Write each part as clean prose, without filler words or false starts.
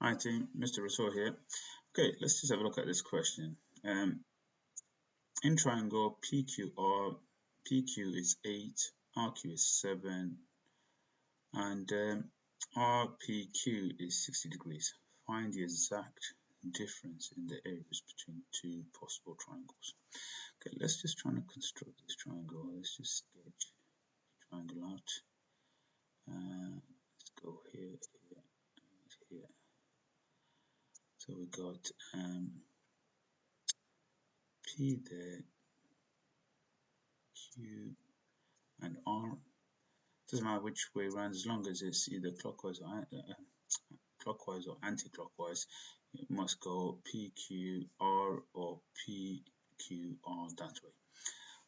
Hi team, Mr. Rasool here. Okay, let's just have a look at this question. In triangle PQR, PQ is 8, RQ is 7, and RPQ is 60 degrees. Find the exact difference in the areas between two possible triangles. Okay, let's just try to construct this triangle. Let's just sketch the triangle out. Let's go here, here, and here. So we got P there, Q and R. Doesn't matter which way around, as long as it's either clockwise or anti-clockwise. It must go PQR or PQR that way.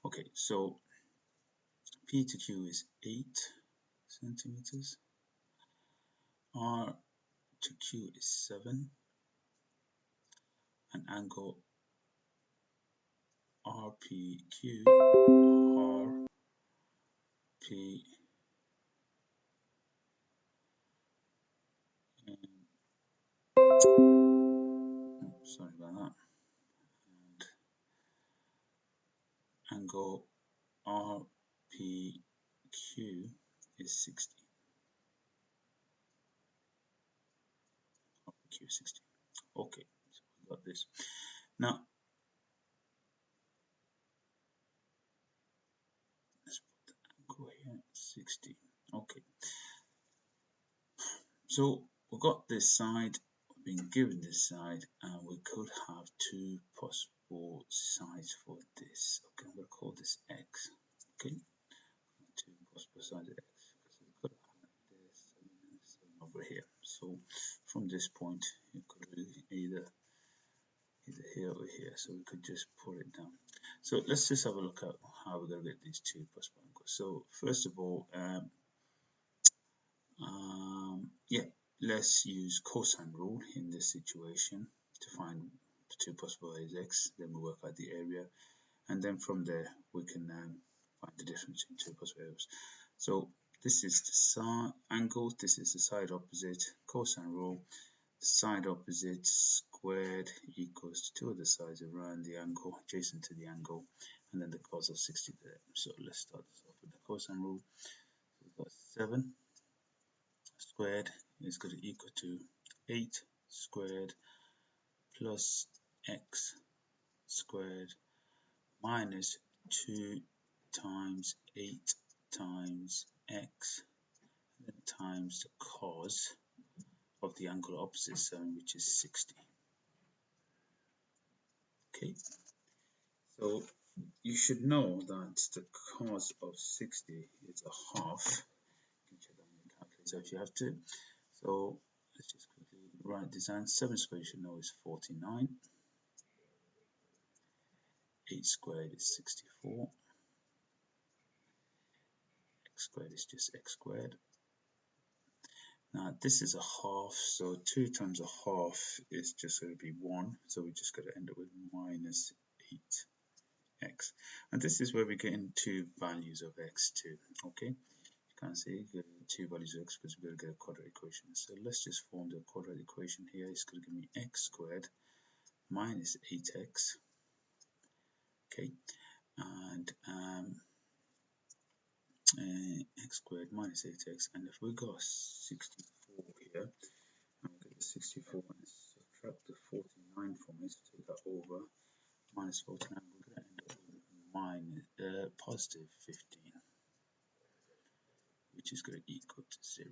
Okay, so P to Q is 8 centimeters. R to Q is 7. And angle RPQ, RP, sorry about that, and angle RPQ is 60. RPQ is 60. Okay, so we got this. Now, let's put the angle here, 60. Okay, so we've got this side, we've been given this side, and we could have two possible sides for this. Okay, I'm going to call this X. Okay, two possible sides of X, because we could have this and this over here. So from this point, it could be either here or here, so we could just pull it down. So let's just have a look at how we're going to get these two possible angles. So first of all, let's use cosine rule in this situation to find the two possible values x. Then we work out the area, and then from there we can find the difference in two possible areas. So this is the side angle, this is the side opposite. Cosine rule, side opposite squared equals to two of the sides around the angle, adjacent to the angle, and then the cos of 60 there. So let's start this off with the cosine rule. So we've got 7 squared is going to equal to 8 squared plus x squared minus 2 times 8 times x, and then times the cos of the angle opposite 7, which is 60. Okay, so you should know that the cos of 60 is a half. You can check that on your calculator if you have to. So let's just quickly write this down. 7 squared you should know is 49. 8 squared is 64. X squared is just x squared. Now this is a half, so 2 times a half is just going to be 1, so we just got to end up with minus 8x. And this is where we get into values of x2. Okay, you can't see two values of x because we've got to get a quadratic equation. So let's just form the quadratic equation here. It's going to give me x squared minus 8x. Okay, and x squared minus 8x, and if we got 64 here, and we get the 64 and subtract the 49 from it, take that over, minus 49, we're going to end up with positive 15, which is going to equal to 0.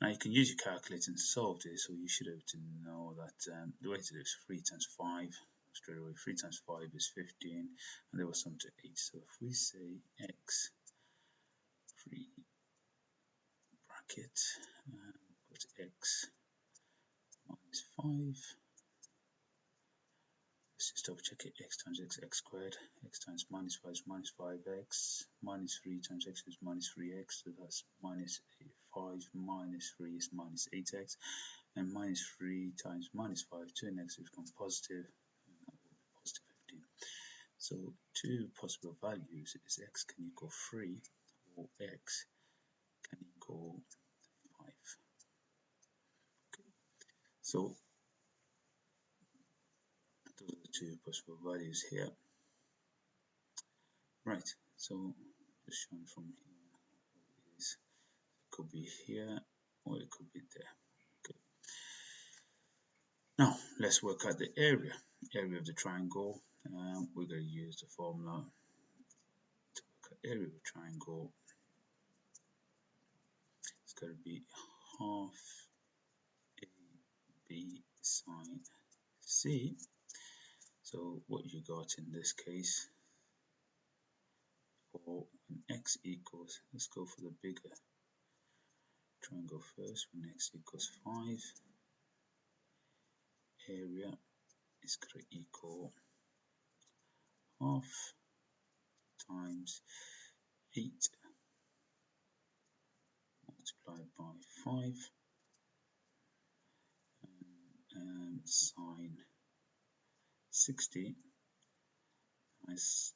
Now you can use your calculator to solve this, or you should have to know that the way to do it is 3 times 5, straight away 3 times 5 is 15, and they will sum to 8. So if we say x 3 bracket put x minus 5, let's just double check it, x times x squared, x times minus 5 is minus 5x, minus 3 times x is minus 3x, so that's minus 5 minus 3 is minus 8x, and minus 3 times minus 5, 2 and x become positive, and that will be positive 15. So two possible values is x can equal 3 or x can equal 5. Okay. So those are the two possible values here. Right, so just showing from here is it could be here or it could be there. Good. Now let's work out the area of the triangle. We're going to use the formula to work out area of a triangle. It's going to be half AB sine C. So what you got in this case, for when x equals, let's go for the bigger triangle first. When x equals 5, area is going to equal half times 8 multiplied by 5 and sine 60 as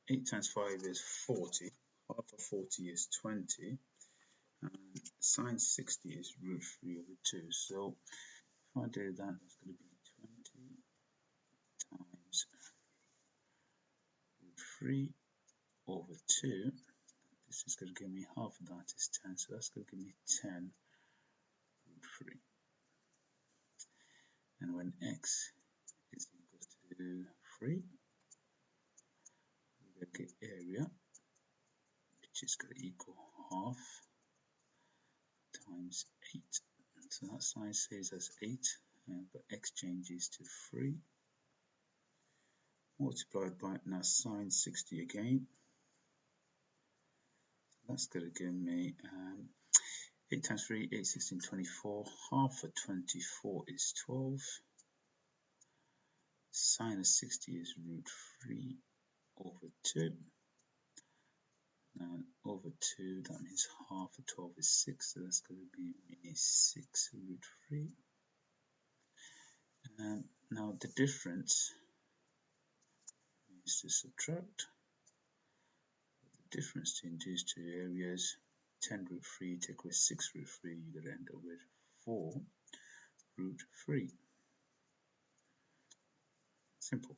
8 times 5 is 40, half of 40 is 20, and sine 60 is root 3 over 2. So if I do that, that's going to be 20 times root 3 over 2. This is going to give me half of that is 10, so that's going to give me 10 root 3. And when x is equal to 3, we get area, which is going to equal half times 8. So that side stays as 8, but x changes to 3, multiplied by now sine 60 again. That's going to give me 8 times 3, 8, 16, 24. Half of 24 is 12. Sine of 60 is root 3 over 2. And over 2, that means half of 12 is 6, so that's going to be 6 root 3. Now the difference is to subtract. The difference between these two areas, 10 root 3 take away 6 root 3, you're going to end up with 4 root 3. Simple.